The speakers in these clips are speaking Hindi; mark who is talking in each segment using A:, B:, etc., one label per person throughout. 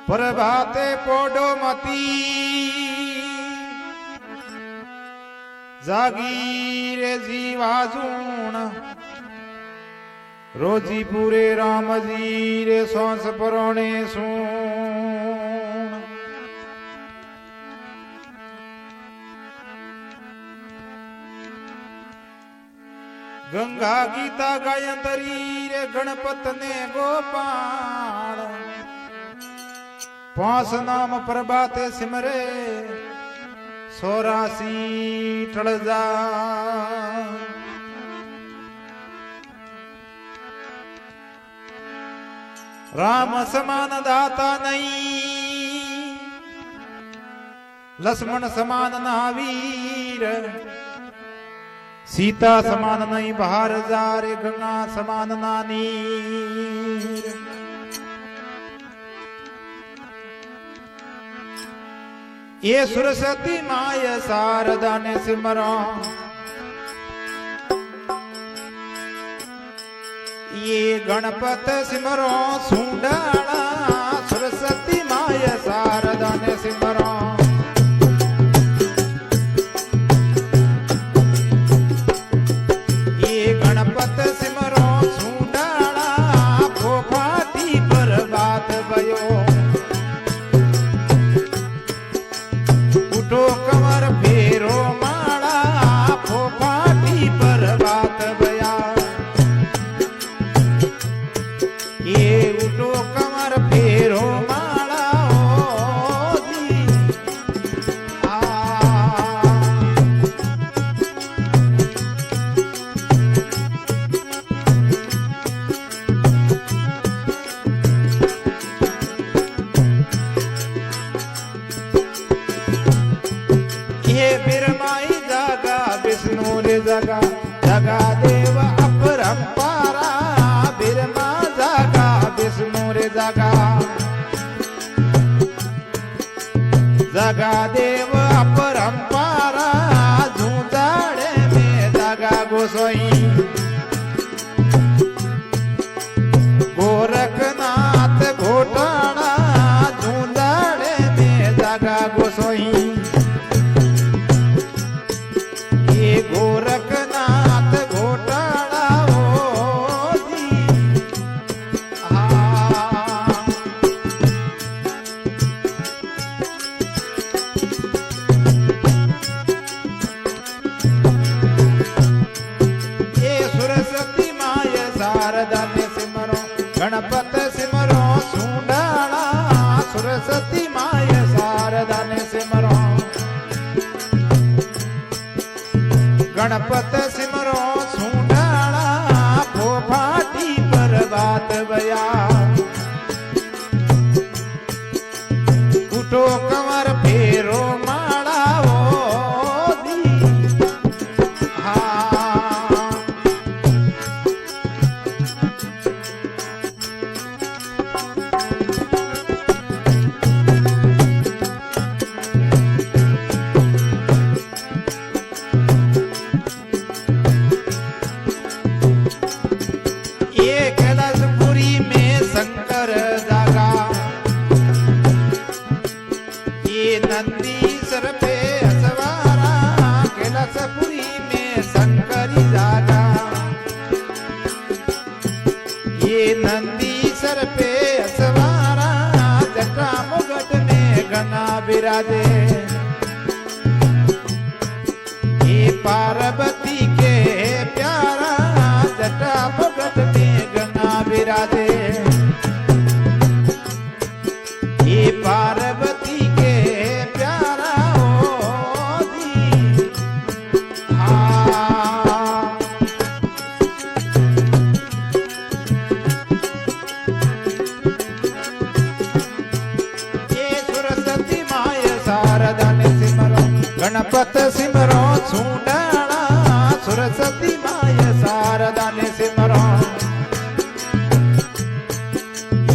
A: प्रभाते पोडो मती जागीरे जीवाजूण रोजी पूरे राम जी रे सांस परोणे सूण गंगा गीता गायंतरी रे गणपत ने गोपाल पांच नाम प्रभाते सिमरे 84 टळजा राम समान दाता नहीं लक्ष्मण समान महावीर सीता समान नहीं बाहर जा रे गंगा समान नानीर ये सरस्वती माय शारदा ने सिमरा ये गणपत सिमरो सुंडाला सरस्वती माय शारदा ने सिमरो ये गणपत सिमरो सुंडाला फोफाटी पर बात भयो उठो कमर फेरो माला फोफाटी पर बात भया ये उठो कमर फेरो माला ओ जी ये बिरमाई जागा विष्णु रे जगा जगा देव अपरंपारा बिरमा जागा विष्णु रे जगा जगा देव अपरंपारा झूठाड़े में जगा गोसाई गोरखनाथ घोटाड़ा झूठाड़े में जगा गोसाई ये गोरखनाथ घोटाड़ा हो जी ये सरस्वती माय शारदा ने सिमरो गणपत सिमरो सुंडाला सरस्वती माय शारदा ने सिमरो गणपत सिमरो सुंडाला फोफाटी पर बात बया उठो कमर फेरो माला ओ दी ये कैलाशपुरी में शंकर जागा ये नंदी सर पे सवारा कैलाशपुरी में शंकरी जागा ये नंदी सर पे सवारा जटा मुगट में घना विराजे ये पार्वती के प्यारा जटा मुगट में घना विराजे ये पार्वती के प्यारा ओ दी ये सरस्वती माय शारदा ने सिमरो गणपत सिमरो सुंडाला सरस्वती माय शारदा ने सिमरो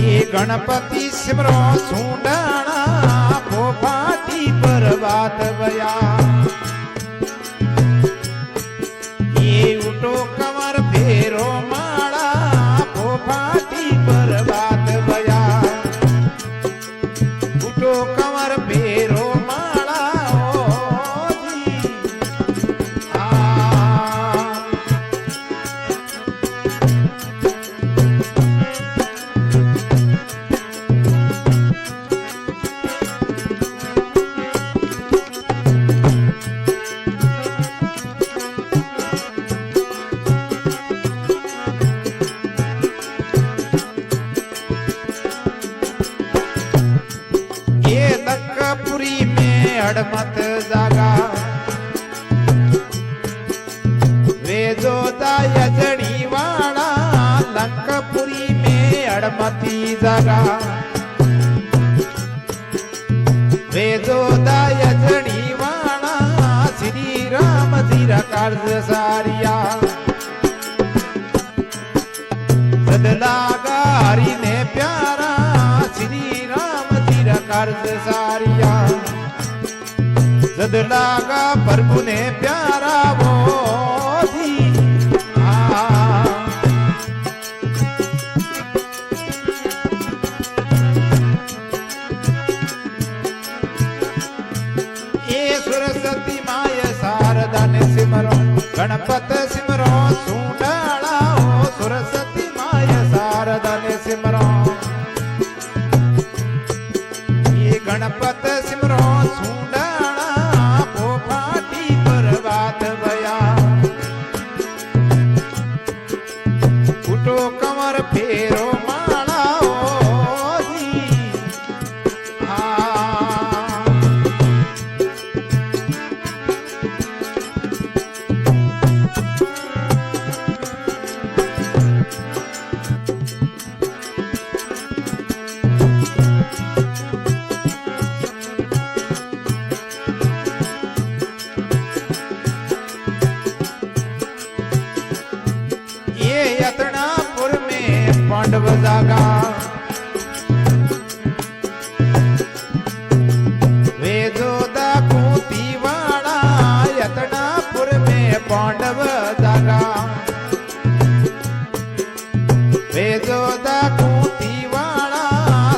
A: ये गणपति सिमरो सुंडाला फोफाटी पर बात बया अड़मत जागा वेजोदा यजनी वाला लंकापुरी में अड़मती जागा वेजोदा यजनी वाला श्री राम जीरा कार्ज सारिया सदलागा हरि ने प्यारा श्री राम जीरा कार्ज सारिया सदलागा प्रभु ने प्यारा वो सरस्वती माय शारदा ने सिमरो गणपत सिमरो सूंडाला हो सरस्वती माय शारदा ने सिमरो ये गणपत सिमरो सूंडाला पोपाटी पर बात बया उठो कमर फेरो माला हो दी यतनापुर में पांडव जागा वेजोदा कुंती वाला यतनापुर में पांडव जागा वेजोदा कुंती वाला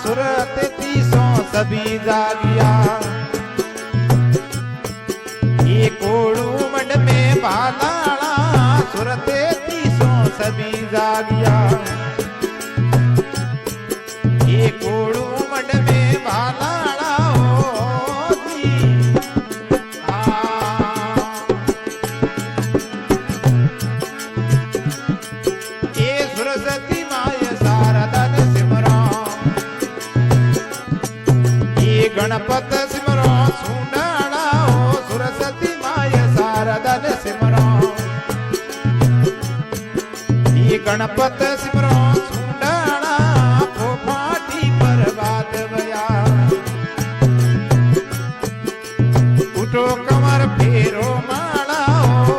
A: सुरत तीसों सभी जागिया ये कोड़ू मंड में बालाला सुरत सभी जागिया ये कोड़ू मंड में बालाड़ा होती ये सरस्वती माय शारदा ने सिमरो ये गणपत सिमरो सुंडाड़ा हो सरस्वती माय शारदा ने सिमरो गणपत सिमरो सुंडाला पोपाटी पर बात बया उठो कमर फेरो माला हो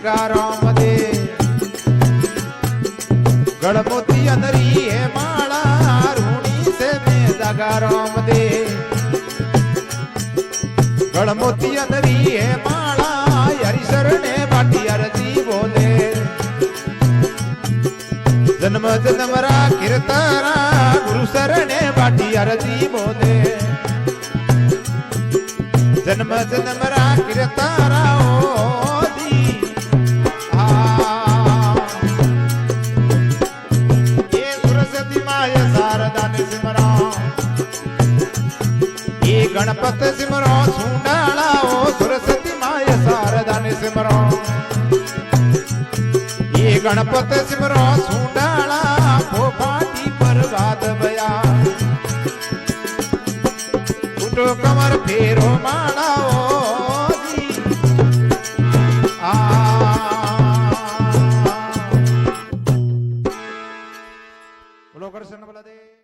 A: राम दे गणमोती अंदरी है माला रूणी से में दगा राम दे गणमोती अंदरी है माला हरिशर ने बाटी अरजी बोले जन्म जन्म रा कीर्तरा गुरु सर ने बाटी अरजी बोले जन्म जन्म रा कीर्तरा गणपत सिमरो सुंडाला ओ सरस्वती माय शारदा ने सिमरो ये गणपत सिमरो सुंडाला पोपाटी पर बात बया उठो कमर फेरो माला ओ बोलो कृष्ण बलदेव।